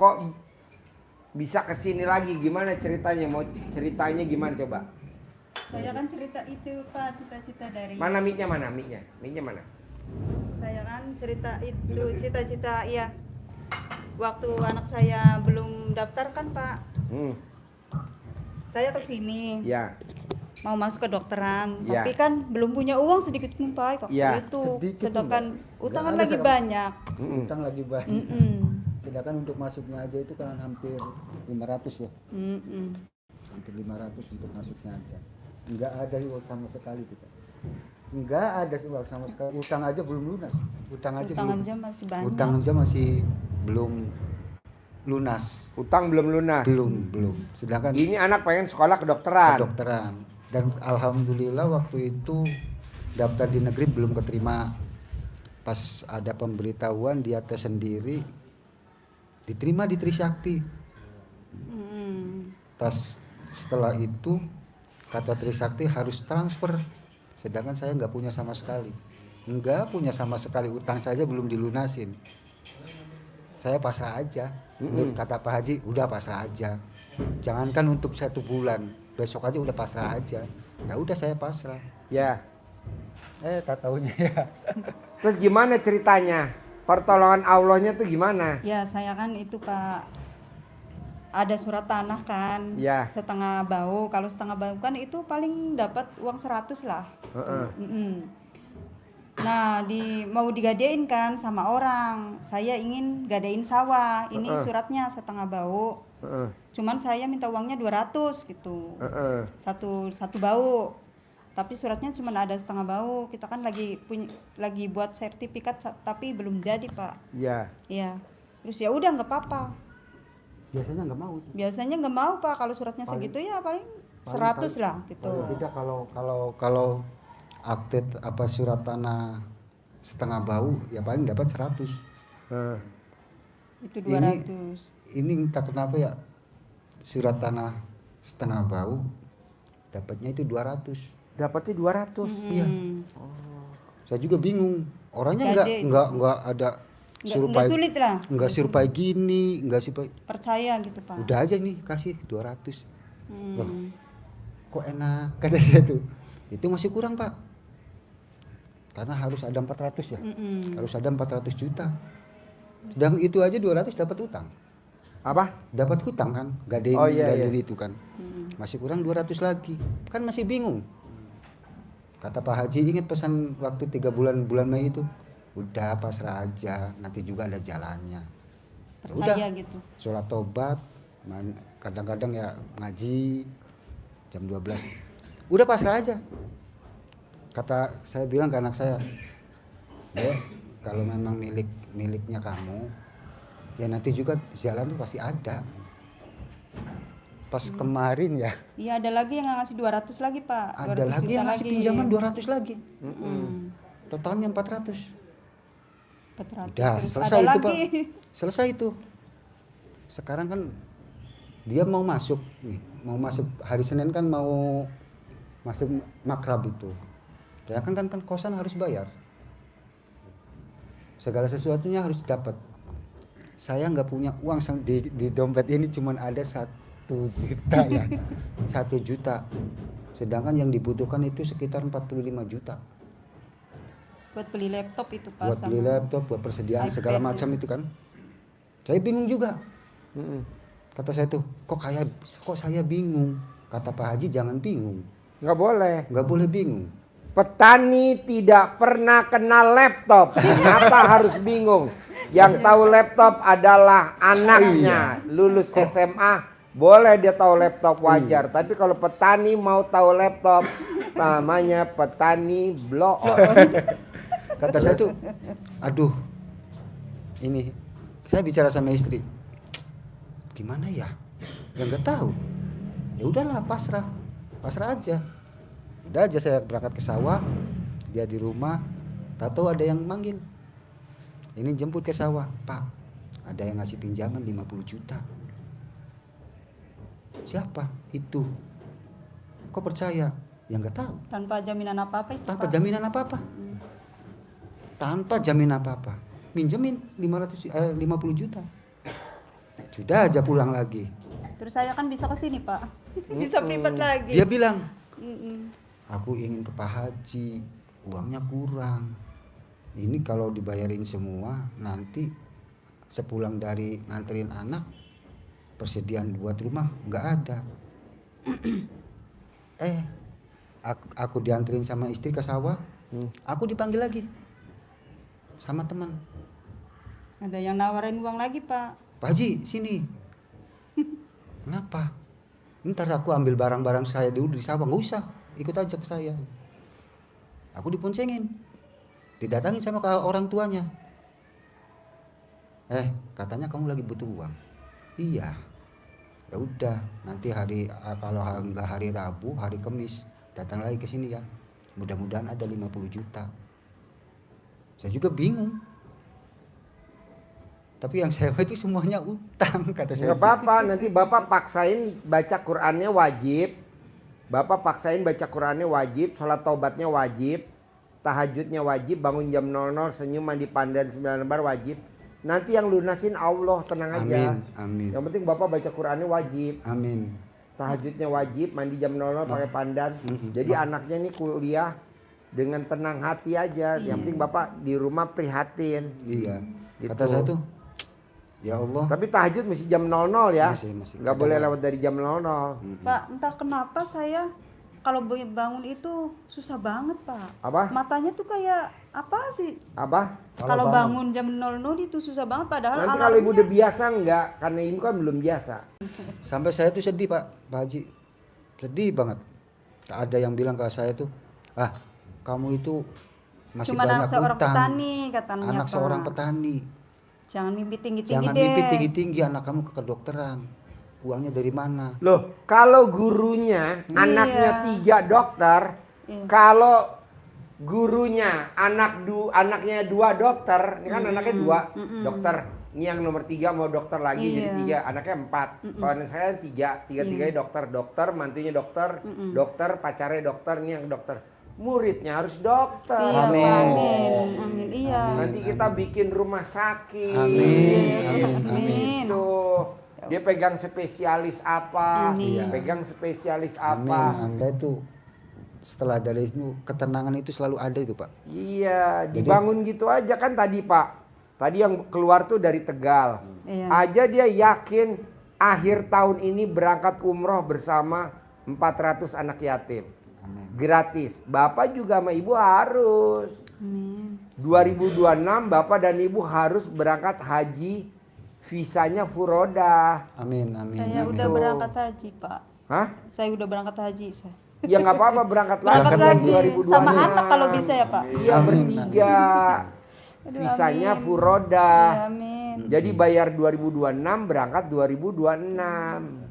kok bisa kesini lagi? Gimana ceritanya? Mau ceritanya gimana coba? Saya kan cerita itu Pak, cita-cita dari... Mana mic-nya mana? Mic-nya mana? Saya kan cerita itu, cita-cita ya. Waktu anak saya belum daftar kan Pak, saya kesini Ya. mau masuk ke dokteran, Ya. tapi kan belum punya uang sedikit pun Pak waktu Ya. itu. Sedikit Sedangkan enggak utang kan ada lagi sama- banyak. Utang lagi banyak. Mm-mm. Sedangkan untuk masuknya aja itu kan hampir 500 ya. Mm-mm. Hampir 500 untuk masuknya aja. Enggak ada uang sama sekali kita. Enggak ada uang sama sekali. Utang aja belum lunas. Utang aja Utang belum. aja masih banyak. Utang aja masih belum lunas. Utang belum lunas. Belum. Sedangkan Ini anak pengen sekolah kedokteran. kedokteran. Dan alhamdulillah waktu itu daftar di negeri belum keterima. Pas ada pemberitahuan dia tes sendiri diterima di Trisakti. Mm. Setelah itu kata Trisakti harus transfer. Sedangkan saya nggak punya sama sekali. Utang saja belum dilunasin. Saya pasrah aja. Kata Pak Haji, udah pasrah aja. Jangankan untuk 1 bulan, besok aja udah pasrah aja. Ya udah saya pasrah. Ya. Tak taunya ya. Terus gimana ceritanya? Pertolongan Allahnya tuh gimana? Ya saya kan itu Pak, ada surat tanah kan, Ya. setengah bau. Kalau setengah bau kan itu paling dapat uang 100 lah. Mm-mm. Nah mau digadein kan sama orang. Saya ingin gadein sawah. Ini suratnya setengah bau. Cuman saya minta uangnya 200 gitu. Satu bau. Tapi suratnya cuma ada setengah bau. Kita kan lagi buat sertifikat tapi belum jadi Pak. Ya. Iya. Terus ya udah nggak apa-apa. Biasanya nggak mau. Biasanya nggak mau Pak kalau suratnya segitu ya paling 100 lah gitu. Paling tidak kalau akte apa surat tanah setengah bau ya paling dapat 100. Itu 200. Ini entah kenapa ya surat tanah setengah bau dapatnya itu 200. Dapatnya 200. Iya. Saya juga bingung. Orangnya nggak ada Nggak sulit lah. Nggak survei gini, nggak survei. Percaya gitu Pak. Udah aja nih kasih 200. Loh, kok enak kata saya tuh. Itu masih kurang Pak. Karena harus ada 400 ya. Harus ada 400 juta. Dan itu aja 200 dapat utang. Apa? Dapat hutang kan, gadein itu kan. Masih kurang 200 lagi. Kan masih bingung. Kata Pak Haji, ingat pesan waktu 3 bulan Mei itu. Udah pasrah aja, nanti juga ada jalannya. Percaya Udah, gitu. sholat tobat, kadang-kadang ya ngaji jam 12. Udah pasrah aja. Kata saya bilang ke anak saya, kalau memang miliknya kamu, ya nanti juga jalan tuh pasti ada. Pas kemarin ya. Iya ada lagi yang ngasih 200 lagi Pak. Ada lagi yang ngasih pinjaman 200 lagi. Totalnya 400. 400. Udah Terus selesai ada itu lagi. Pak. Selesai itu. Sekarang kan dia mau masuk hari Senin kan mau masuk makrab itu. Ya kan kosan harus bayar. Segala sesuatunya harus dapat. Saya nggak punya uang di dompet ini cuman ada 1 juta ya. 1 juta. Sedangkan yang dibutuhkan itu sekitar 45 juta. Buat beli laptop itu Pak. Buat beli laptop, buat persediaan iPad segala macam itu kan. Saya bingung juga. Kata saya tuh, kok saya bingung. Kata Pak Haji jangan bingung. Nggak boleh bingung. Petani tidak pernah kenal laptop. Kenapa harus bingung? Yang tahu laptop adalah anaknya. Lulus SMA, boleh dia tahu laptop wajar. Tapi kalau petani mau tahu laptop, namanya petani blok. Kata saya tuh, aduh, ini saya bicara sama istri, gimana ya? Ya nggak tahu. Ya udahlah pasrah aja. Udah aja saya berangkat ke sawah, dia di rumah, tahu ada yang manggil. Ini jemput ke sawah, Pak. Ada yang ngasih pinjaman 50 juta. Siapa? Itu. Kok percaya? Ya nggak tahu. Tanpa jaminan apa-apa itu Tanpa Pak. jaminan apa-apa. Tanpa jaminan apa-apa. Minjemin 50 juta. Sudah aja pulang lagi. Terus saya kan bisa ke sini, Pak. Bisa privat lagi. Dia bilang, Mm-mm. aku ingin ke Pak Haji, uangnya kurang. Ini kalau dibayarin semua, nanti sepulang dari nganterin anak, persediaan buat rumah nggak ada. Aku dianterin sama istri ke sawah, aku dipanggil lagi sama teman. Ada yang nawarin uang lagi, Pak. Pak Haji, sini. Kenapa? Ntar aku ambil barang-barang saya dulu di sawah, nggak usah, ikut aja ke saya. Aku diponcengin, didatangin sama orang tuanya. Katanya kamu lagi butuh uang. Iya. Ya udah, nanti kalau nggak hari Rabu, hari Kamis datang lagi ke sini ya. Mudah-mudahan ada 50 juta. Saya juga bingung. Tapi yang sewa itu semuanya utang, kata saya. Nggak apa-apa, nanti Bapak paksain baca Qur'annya wajib. Bapak paksain baca Qur'annya wajib, sholat taubatnya wajib, tahajudnya wajib, bangun jam 00, senyum mandi pandan 9 lembar wajib. Nanti yang lunasin Allah, tenang aja. Amin. Yang penting Bapak baca Qur'annya wajib. Amin. Tahajudnya wajib, mandi jam 00 pakai pandan. Jadi anaknya ini kuliah dengan tenang hati aja. Yang penting Bapak di rumah prihatin. Iya. Gitu. Kata saya tuh, ya Allah. Tapi tahajud mesti jam 00 ya. Masih. Nggak boleh lewat dari jam 00. Pak, entah kenapa saya kalau bangun itu susah banget, Pak. Apa? Matanya tuh kayak apa sih? Apa? Kalau bangun jam 00 itu susah banget, padahal Nanti kalau ibu udah biasa enggak, karena ibu kan belum biasa. Sampai saya tuh sedih, Pak Haji. Sedih banget. Ada yang bilang ke saya tuh, kamu itu masih Cuma banyak anak seorang utang. petani katanya, Anak Pak. seorang petani. Jangan mimpi tinggi-tinggi Jangan deh. mimpi tinggi-tinggi, anak kamu ke kedokteran. Uangnya dari mana? Loh, kalau gurunya anaknya 3 dokter, kalau gurunya anaknya 2 dokter, ini kan anaknya 2 dokter. Ini yang nomor 3 mau dokter lagi, jadi 3, anaknya 4. Kalau anak saya 3-3-nya dokter, mantunya dokter, pacarnya dokter, ini yang dokter. Muridnya harus dokter. Iya, Amin. Amin. Iya. Nanti kita bikin rumah sakit. Amin. Tuh. Dia pegang spesialis apa? Amin. Pegang spesialis Amin. apa? Anda itu setelah dari itu ketenangan itu selalu ada itu, Pak. Iya, dibangun gitu aja kan tadi, Pak. Tadi yang keluar tuh dari Tegal. Iya. Aja dia yakin akhir tahun ini berangkat umroh bersama 400 anak yatim. Amin. Gratis. Bapak juga sama Ibu harus. Amin. 2026 Bapak dan Ibu harus berangkat haji, visanya furodah. Amin. Saya udah berangkat haji, Pak. Hah? Saya udah berangkat haji, saya. Ya nggak apa-apa berangkat Berangkat lagi 2026. sama anak kalau bisa ya, Pak. Iya, bertiga. Aduh, Visanya amin. furodah. Iya, amin. Jadi bayar 2026, berangkat 2026.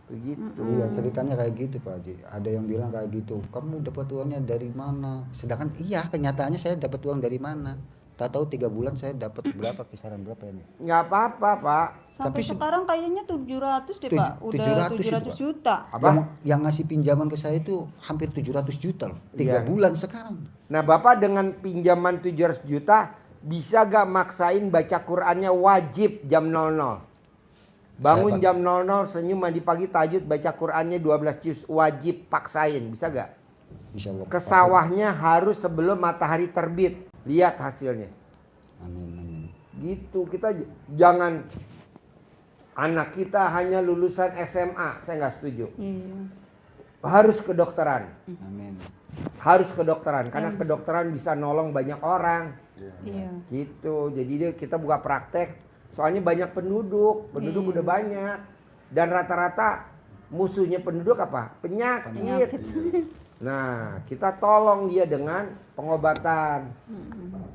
Begitu. Iya, ceritanya kayak gitu, Pak Haji. Ada yang bilang kayak gitu. Kamu dapat uangnya dari mana? Sedangkan iya, kenyataannya saya dapat uang dari mana? Tak tahu 3 bulan saya dapat berapa, kisaran berapa ini? Nggak apa-apa, Pak. Sampai Tapi sekarang kayaknya 700 deh, Pak. Udah 700 700 juta. Apa? Yang ngasih pinjaman ke saya itu hampir 700 juta loh. 3 Iya. bulan sekarang. Nah, Bapak dengan pinjaman 700 juta bisa gak maksain baca Qur'annya wajib jam 00? Bangun Siapa? jam 00, senyum mandi pagi tahajud baca Qur'annya 12 juz, wajib paksain, bisa gak? Insya Allah. Ke sawahnya harus sebelum matahari terbit. Lihat hasilnya. Amin. Gitu, kita jangan anak kita hanya lulusan SMA, saya nggak setuju. Iya. Harus kedokteran. Amin. Harus kedokteran karena kedokteran bisa nolong banyak orang. Iya. Gitu. Jadi kita buka praktek. Soalnya banyak penduduk udah banyak. Dan rata-rata musuhnya penduduk apa? Penyakit. Nah, kita tolong dia dengan pengobatan.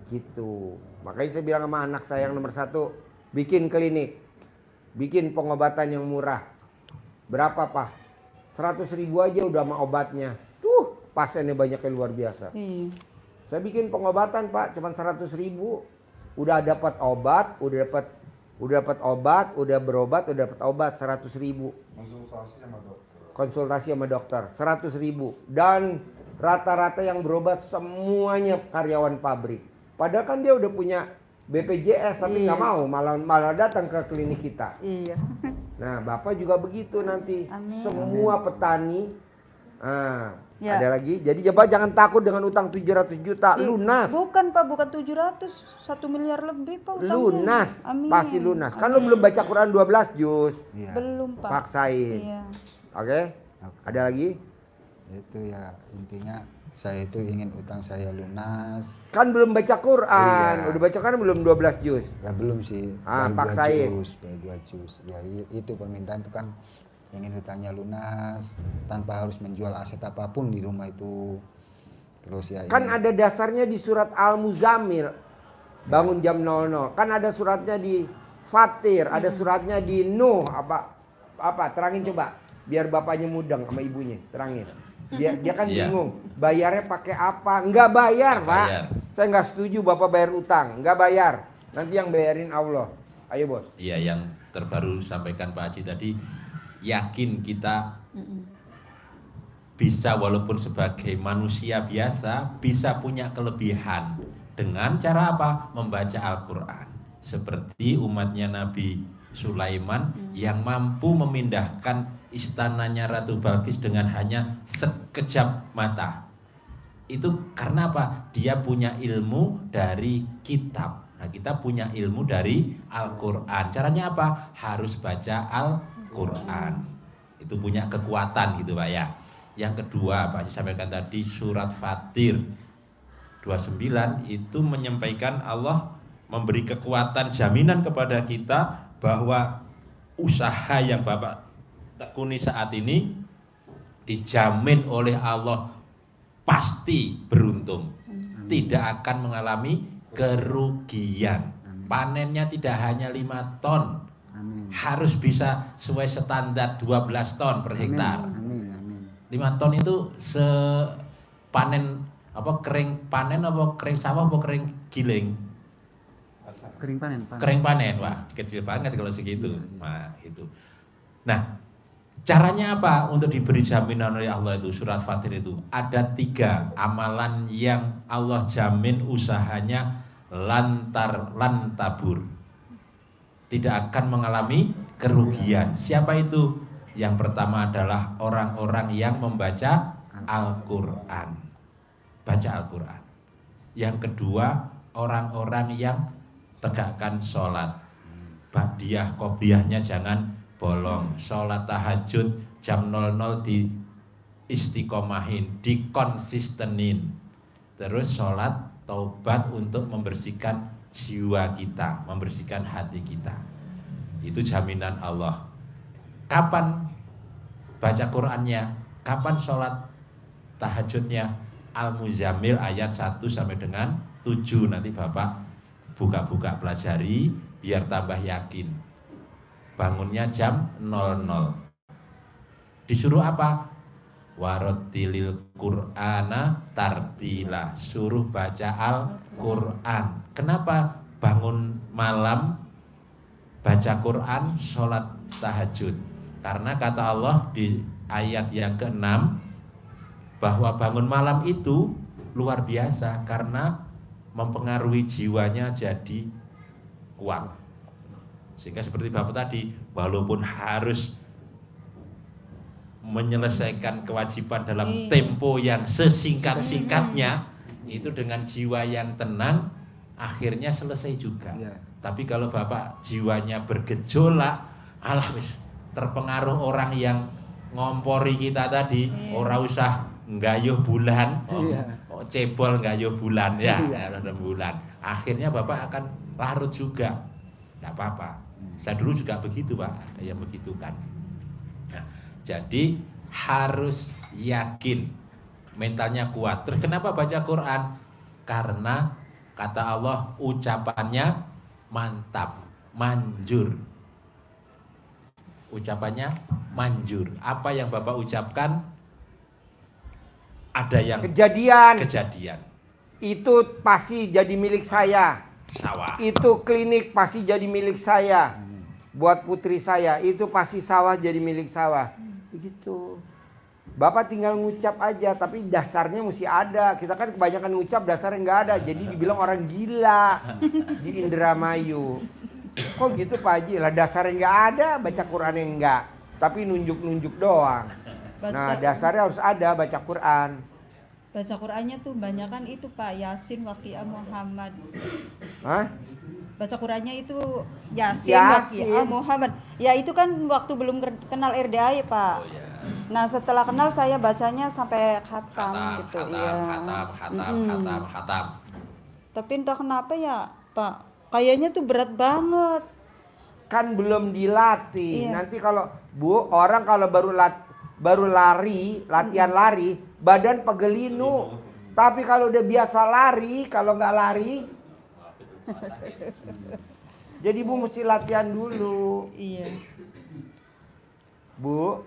Gitu. Makanya saya bilang sama anak saya yang nomor 1, bikin klinik. Bikin pengobatan yang murah. Berapa, Pak? 100.000 aja udah sama obatnya. Tuh, pasiennya banyaknya luar biasa. Iya. Saya bikin pengobatan, Pak, cuma 100.000. Udah dapat obat, udah berobat, udah dapat obat 100.000. Konsultasi sama dokter 100.000. Dan rata-rata yang berobat semuanya karyawan pabrik. Padahal kan dia udah punya BPJS tapi nggak Iya. mau, malah datang ke klinik kita. Iya. Nah, Bapak juga begitu nanti. Amin. Semua petani. Ya. Ada lagi. Jadi Bapak jangan takut dengan utang 700 juta, lunas. Bukan Pak, bukan 700, 1 miliar lebih Pak utangnya. Lunas. Amin. Pasti lunas. Kan lu belum baca Quran 12 juz. Iya. Belum Pak. Paksain. Iya. Oke? Ada lagi? Itu ya intinya saya itu ingin utang saya lunas. Kan belum baca Quran. Iya. Udah baca kan belum 12 juz. Ya belum sih. Ah, baru paksain. 2 juz. Ya itu permintaan itu kan ingin hutangnya lunas tanpa harus menjual aset apapun di rumah itu. Terus ya Kan ini, ada dasarnya di surat Al-Muzammil. Bangun jam 00. Kan ada suratnya di Fatir, ada suratnya di Nuh. Apa? Terangin coba. Biar bapaknya mudeng sama ibunya. Terangin. Dia kan Iya. bingung. Bayarnya pakai apa? Enggak bayar, Nggak Pak. bayar. Saya nggak setuju Bapak bayar utang. Enggak bayar. Nanti yang bayarin Allah. Ayo, Bos. Iya, yang terbaru disampaikan Pak Haji tadi, yakin kita bisa walaupun sebagai manusia biasa bisa punya kelebihan dengan cara apa? Membaca Al-Quran. Seperti umatnya Nabi Sulaiman yang mampu memindahkan istananya Ratu Balkis dengan hanya sekejap mata. Itu karena apa? Dia punya ilmu dari kitab. Nah, kita punya ilmu dari Al-Quran. Caranya apa? Harus baca Al-Quran. Itu punya kekuatan gitu Pak ya. Yang kedua, Pak Haji sampaikan tadi surat Fatir 29 itu menyampaikan Allah memberi kekuatan jaminan kepada kita bahwa usaha yang Bapak tekuni saat ini dijamin oleh Allah pasti beruntung, tidak akan mengalami kerugian. Panennya tidak hanya 5 ton, amin. harus bisa sesuai standar 12 ton per hektar. Amin, amin. 5 ton itu sepanen apa kering panen apa kering sawah apa kering giling? Kering panen, panen. Kering panen, wah kecil banget kalau segitu. Nah itu. Nah caranya apa untuk diberi jaminan oleh Allah itu? Surat Fatir itu ada 3 amalan yang Allah jamin usahanya lantabur, tidak akan mengalami kerugian. Siapa itu? Yang pertama adalah orang-orang yang membaca Al-Quran, baca Al-Quran. Yang kedua orang-orang yang tegakkan sholat, ba'diyah qobliyahnya jangan bolong, sholat tahajud jam 00 di istiqomahin, dikonsistenin, terus sholat taubat untuk membersihkan jiwa kita, membersihkan hati kita. Itu jaminan Allah. Kapan baca Qur'annya? Kapan sholat tahajudnya? Al-Muzammil ayat 1 sampai dengan 7. Nanti Bapak buka-buka pelajari biar tambah yakin. Bangunnya jam 00. Disuruh apa? Warotilil Qur'ana tartila, suruh baca Al-Quran. Kenapa bangun malam baca Quran, sholat tahajud? Karena kata Allah di ayat yang ke-6 bahwa bangun malam itu luar biasa karena mempengaruhi jiwanya jadi kuat. Sehingga seperti Bapak tadi, walaupun harus menyelesaikan kewajiban dalam tempo yang sesingkat-singkatnya, itu dengan jiwa yang tenang akhirnya selesai juga. Ya. Tapi kalau Bapak jiwanya bergejolak, alah wis terpengaruh orang yang ngompori kita tadi, ora usah nggayuh bulan, cebol nggayuh bulan ya, bulan. Akhirnya Bapak akan larut juga. Enggak apa-apa. Saya dulu juga begitu, Pak. Yang begitu kan. Nah, jadi harus yakin, mentalnya kuat. Terus kenapa baca Quran? Karena kata Allah ucapannya mantap, manjur. Ucapannya manjur. Apa yang Bapak ucapkan ada yang kejadian. Itu pasti jadi milik saya. Sawah. Itu klinik pasti jadi milik saya. Buat putri saya itu pasti sawah jadi milik sawah. Begitu. Bapak tinggal ngucap aja, tapi dasarnya mesti ada. Kita kan kebanyakan ngucap dasarnya nggak ada, jadi dibilang orang gila di Indramayu. Kok gitu Pak Haji? Lah dasarnya nggak ada, baca Qurannya nggak, tapi nunjuk-nunjuk doang. Nah dasarnya harus ada baca Quran. Baca Qur'annya tuh banyak kan itu Pak, Yasin, Waqiah, Muhammad. Hah? Baca Qur'annya itu Yasin, Yasin. Waqiah, Muhammad. Ya itu kan waktu belum kenal RDA ya Pak. Oh ya. Nah setelah kenal saya bacanya sampai khatam Khatam, gitu. khatam, Iya. khatam. Tapi entah kenapa ya Pak, kayaknya tuh berat banget. Kan belum dilatih. Iya. Nanti kalau Bu, orang kalau baru lari, latihan lari, badan pegelinu. Tapi kalau udah biasa lari, kalau nggak lari, jadi Bu mesti latihan dulu. Iya. Bu,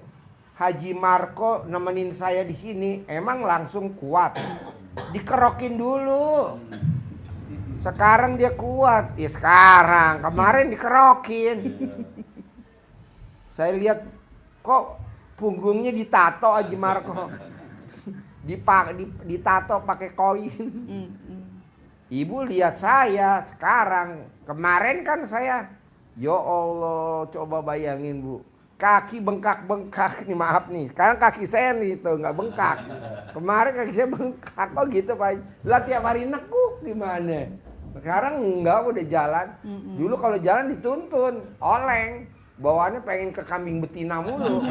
Haji Marco nemenin saya di sini, emang langsung kuat. Dikerokin dulu. Sekarang dia kuat. Ya sekarang, kemarin dikerokin. Saya lihat kok punggungnya ditato Haji Marco. Ditato pakai koin. Ibu lihat saya sekarang. Kemarin kan saya, ya Allah, coba bayangin Bu. Kaki bengkak-bengkak nih, maaf nih. Sekarang kaki saya nih tuh nggak bengkak. Kemarin kaki saya bengkak. Kok gitu Pak? Lah tiap hari nekuk gimana? Sekarang enggak, udah jalan. Dulu kalau jalan dituntun, oleng. Bawaannya pengen ke kambing betina mulu.